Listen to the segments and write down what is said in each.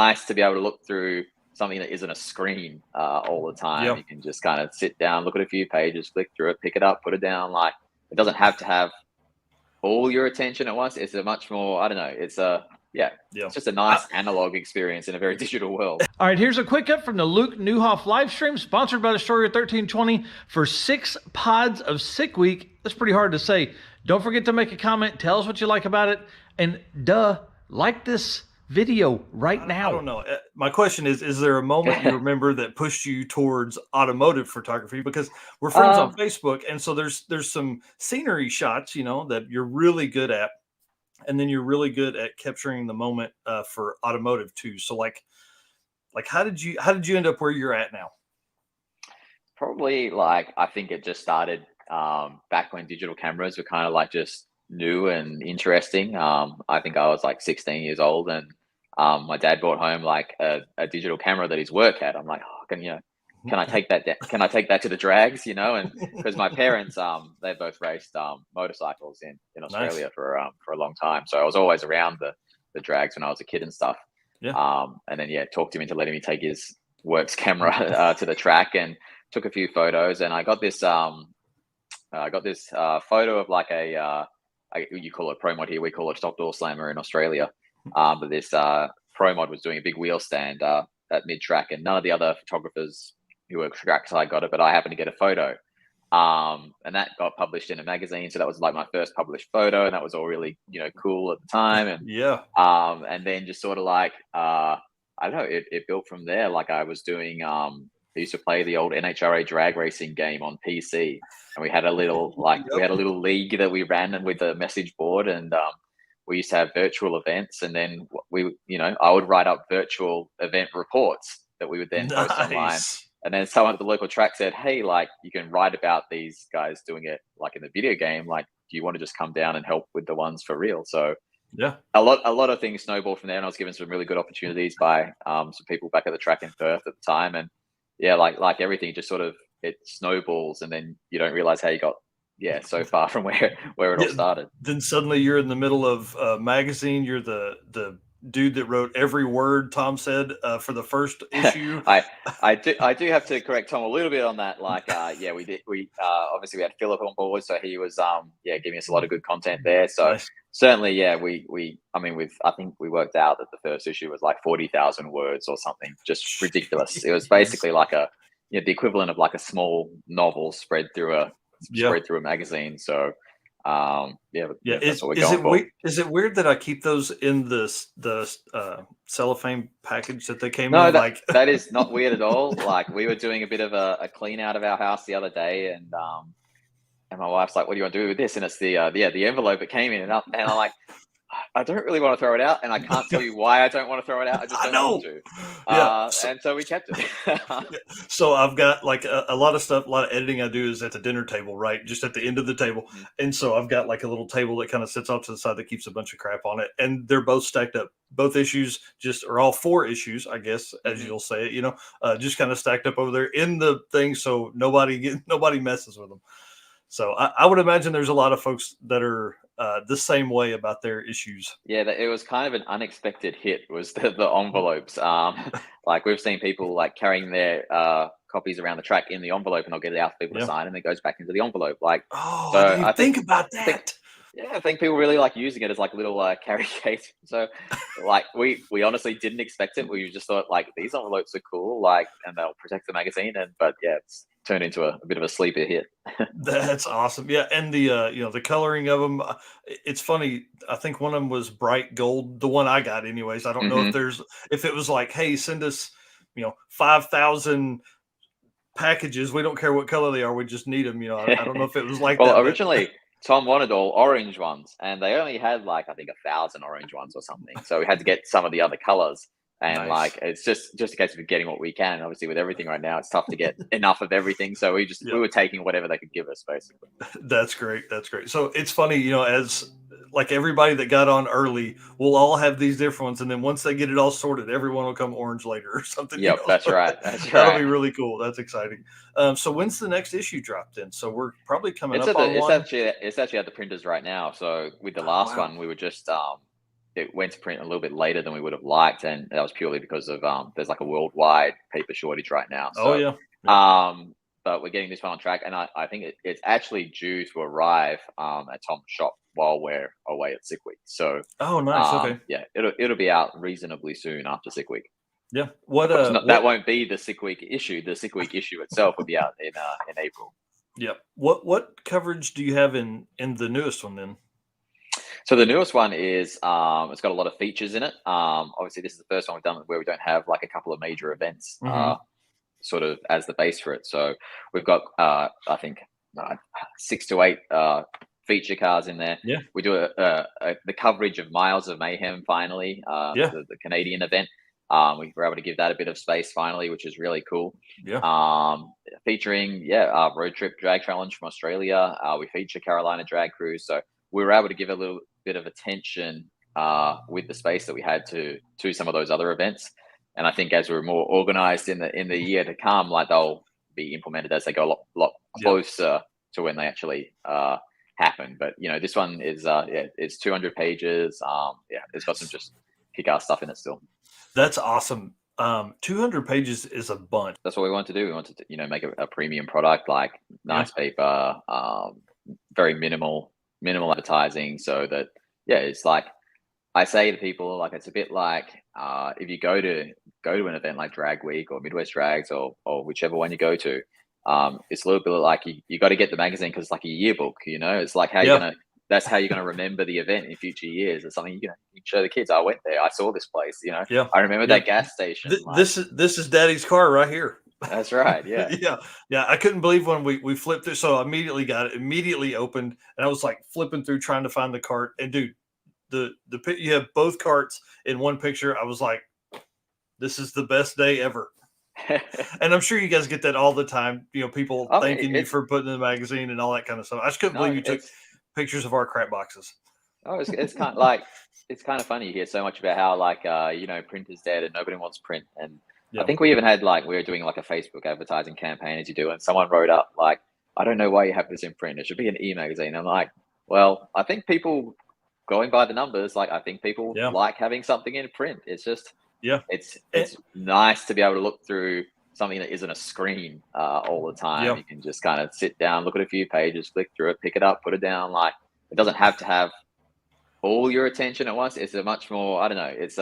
nice to be able to look through something that isn't a screen all the time. Yeah. You can just kind of sit down, look at a few pages, flick through it, pick it up, put it down. Like, it doesn't have to have all your attention at once. It's a much more, I don't know, it's just a nice analog experience in a very digital world. All right, here's a quick up from the Luke Nieuwhof live stream, sponsored by Destroyer 1320 for 6 pods of Sick Week. That's pretty hard to say. Don't forget to make a comment. Tell us what you like about it. And like this video right now. I don't know. My question is there a moment you remember that pushed you towards automotive photography? Because we're friends on Facebook, and so there's some scenery shots, that you're really good at, and then you're really good at capturing the moment for automotive too. So like how did you end up where you're at now? Probably I think it just started back when digital cameras were kind of like just new and interesting. I think I was like 16 years old, and my dad brought home like a digital camera that his work had. I'm like, oh, can I take that? Can I take that to the drags? And because my parents, they both raced motorcycles in Australia for a long time, so I was always around the drags when I was a kid and stuff. Yeah. And then talked him into letting me take his works camera to the track, and took a few photos. And I got this photo of like you call it pro mod here, we call it stock door slammer in Australia. But this pro mod was doing a big wheel stand at mid track, and none of the other photographers who were trackside got it, but I happened to get a photo. And that got published in a magazine. So that was like my first published photo, and that was all really, cool at the time. And and then just sort of like I don't know, it built from there. Like I was doing I used to play the old NHRA drag racing game on PC, and we had a little league that we ran with a message board, and we used to have virtual events, and then I would write up virtual event reports that we would then post online. And then someone at the local track said, hey, like, you can write about these guys doing it like in the video game. Like, do you want to just come down and help with the ones for real? So yeah, a lot of things snowballed from there, and I was given some really good opportunities by some people back at the track in Perth at the time. And yeah, like everything, just sort of it snowballs, and then you don't realize how you got so far from where it all started. Then suddenly you're in the middle of a magazine. You're the dude that wrote every word Tom said for the first issue. I do have to correct Tom a little bit on that. Like, we did. We obviously we had Philip on board, so he was giving us a lot of good content there. So nice. Certainly, I think we worked out that the first issue was like 40,000 words or something, just ridiculous. It was basically like the equivalent of like a small novel spread through a magazine. So that's what we're going for. Is it weird that I keep those in the cellophane package that they came in? No, that is not weird at all. Like, we were doing a bit of a clean out of our house the other day, and my wife's like, what do you want to do with this? And it's the envelope that came in, and I'm like, I don't really want to throw it out, and I can't tell you why I don't want to throw it out. I just don't want to. And so we kept it. So I've got like a lot of stuff, a lot of editing I do is at the dinner table, right? Just at the end of the table. Mm-hmm. And so I've got like a little table that kind of sits off to the side that keeps a bunch of crap on it. And they're both stacked up. Both issues or all 4 issues, I guess, as you'll say it, just kind of stacked up over there in the thing. So nobody messes with them. So I would imagine there's a lot of folks that are the same way about their issues. Yeah, it was kind of an unexpected hit, was the envelopes. Like, we've seen people like carrying their copies around the track in the envelope, and they'll get it out for people to sign, and it goes back into the envelope. Like, I think about that. I think people really like using it as like little carry case. So like we honestly didn't expect it. We just thought like these envelopes are cool, like, and they'll protect the magazine. But it's turned into a bit of a sleeper hit. That's awesome. Yeah. And the the coloring of them, it's funny. I think one of them was bright gold, the one I got anyways. I don't know if it was like, hey, send us 5,000 packages. We don't care what color they are. We just need them. I don't know if it was like that. Well, originally Tom wanted all orange ones, and they only had like, I think 1,000 orange ones or something. So we had to get some of the other colors. And like, it's just a case of getting what we can. Obviously, with everything right now, it's tough to get enough of everything. So we were taking whatever they could give us, basically. That's great. That's great. So it's funny, as like everybody that got on early will all have these different ones. And then once they get it all sorted, everyone will come orange later or something. Yep, that's right. That'll be really cool. That's exciting. So when's the next issue dropped in? So we're probably coming up on one. It's actually at the printers right now. So with the last one, we were just it went to print a little bit later than we would have liked, and that was purely because of there's like a worldwide paper shortage right now. Oh So, yeah. Yeah. but we're getting this one on track, and I think it's actually due to arrive at Tom's shop while we're away at Sick Week. So, Oh, nice. Okay. yeah, it'll be out reasonably soon after Sick Week. Yeah. That won't be the Sick Week issue. The Sick Week issue itself will be out in April. Yeah. What coverage do you have in the newest one then? So the newest one is it's got a lot of features in it. Obviously, this is the first one we've done where we don't have like a couple of major events sort of as the base for it. So we've got I think 6 to 8 feature cars in there. Yeah. We do the coverage of Miles of Mayhem finally. The Canadian event. We were able to give that a bit of space finally, which is really cool. Yeah. Featuring road trip drag challenge from Australia. We feature Carolina Drag Cruise. So we were able to give a little bit of attention with the space that we had to some of those other events. And I think as we're more organized in the year to come, like they'll be implemented as they go a lot closer to when they actually happen. But this one is it's 200 pages. It's got some just kick-ass stuff in it still. That's awesome. 200 pages is a bunch. That's what we want to do. We want to make a premium product, like nice paper, very minimal advertising, so that it's like I say to people, like it's a bit like if you go to an event like Drag Week or Midwest Drags or whichever one you go to, it's a little bit like you got to get the magazine because it's like a yearbook. It's like that's how you're gonna remember the event in future years. It's something you can show the kids. I went there, I saw this place. I remember that gas station. This is Daddy's car right here. That's right. Yeah. Yeah. I couldn't believe when we flipped through. So I immediately got it, immediately opened, and I was like flipping through trying to find the cart. And dude, you have both carts in one picture. I was like, this is the best day ever. And I'm sure you guys get that all the time. People thanking you for putting in the magazine and all that kind of stuff. I just couldn't believe you took pictures of our crap boxes. Oh, it's kind of like it's kind of funny. You hear so much about how like print is dead and nobody wants print. And I think we even had we were doing like a Facebook advertising campaign as you do, and someone wrote up like, I don't know why you have this in print. It should be an e-magazine. I'm like, well, I think people going by the numbers, like I think people like having something in print. It's just it's nice to be able to look through something that isn't a screen all the time. You can just kind of sit down, look at a few pages, flick through it, pick it up, put it down. Like it doesn't have to have all your attention at once. It's a much more, I don't know, it's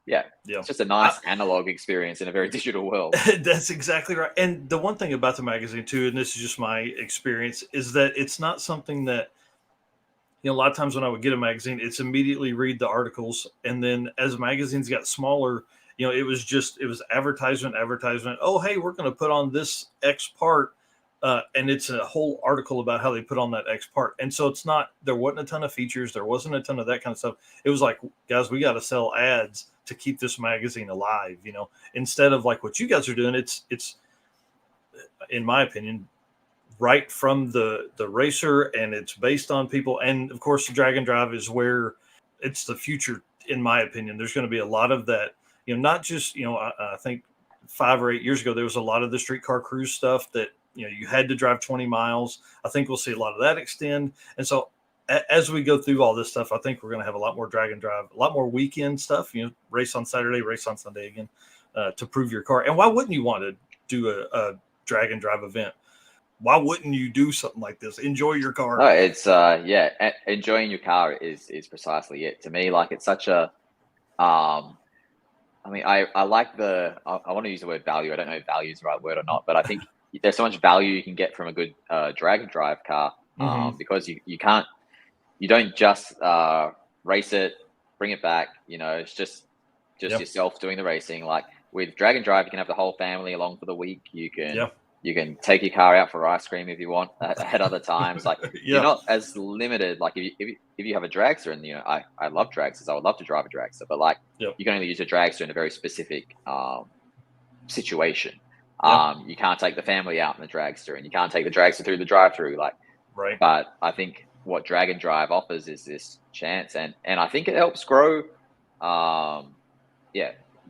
it's just a nice analog experience in a very digital world. That's exactly right. And the one thing about the magazine too, and this is just my experience, is that it's not something that, a lot of times when I would get a magazine, it's immediately read the articles. And then as magazines got smaller, it was advertisement. Oh, hey, we're going to put on this X part. And it's a whole article about how they put on that X part. And so there wasn't a ton of features. There wasn't a ton of that kind of stuff. It was like, guys, we got to sell ads to keep this magazine alive, instead of like what you guys are doing. It's in my opinion, right from the racer, and it's based on people. And of course the Drag and Drive is where it's the future. In my opinion, there's going to be a lot of that, not just, I think 5 or 8 years ago, there was a lot of the streetcar cruise stuff that, you had to drive 20 miles. I think we'll see a lot of that extend. And so as we go through all this stuff, I think we're going to have a lot more Drag and Drive, a lot more weekend stuff, race on Saturday, race on Sunday again, to prove your car. And why wouldn't you want to do a Drag and Drive event? Why wouldn't you do something like this? Enjoy your car. No, it's enjoying your car is precisely it. To me, like it's such a I like I want to use the word value. I don't know if value is the right word or not, but I think there's so much value you can get from a good Drag and Drive car, because you don't just race it, bring it back. It's just yourself doing the racing. Like with Drag and Drive, you can have the whole family along for the week. You can take your car out for ice cream if you want at other times. Like you're not as limited. Like if you have a dragster, and I love dragsters, I would love to drive a dragster, but like you can only use a dragster in a very specific situation. You can't take the family out in the dragster, and you can't take the dragster through the drive-through. Right. But I think what Drag and Drive offers is this chance, and I think it helps grow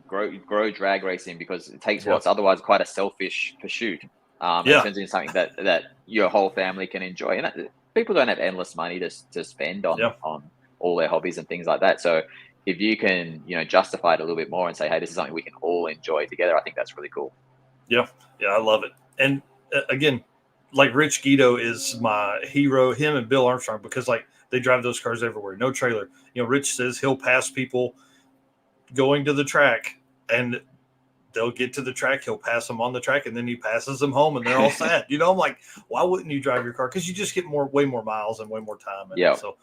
drag racing, because it takes what's otherwise quite a selfish pursuit. It turns into something that your whole family can enjoy. And people don't have endless money to spend on all their hobbies and things like that. So if you can, justify it a little bit more and say, hey, this is something we can all enjoy together, I think that's really cool. Yeah, I love it. And again, like Rich Guido is my hero, him and Bill Armstrong, because like they drive those cars everywhere, no trailer. Rich says he'll pass people going to the track, and they'll get to the track, he'll pass them on the track, and then he passes them home, and they're all sad. I'm like, why wouldn't you drive your car? Because you just get way more miles and way more time. And so,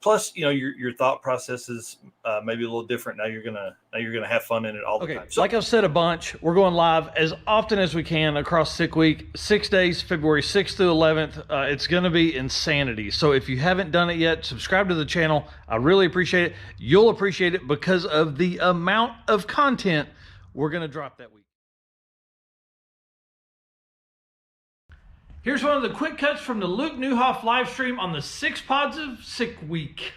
plus, your thought process is maybe a little different. Now you're gonna have fun in it all the time. So, like I've said a bunch, we're going live as often as we can across Sick Week, 6 days, February 6th through 11th. It's going to be insanity. So if you haven't done it yet, subscribe to the channel. I really appreciate it. You'll appreciate it because of the amount of content we're going to drop that week. Here's one of the quick cuts from the Luke Nieuwhof live stream on the 6 Pods of Sick Week.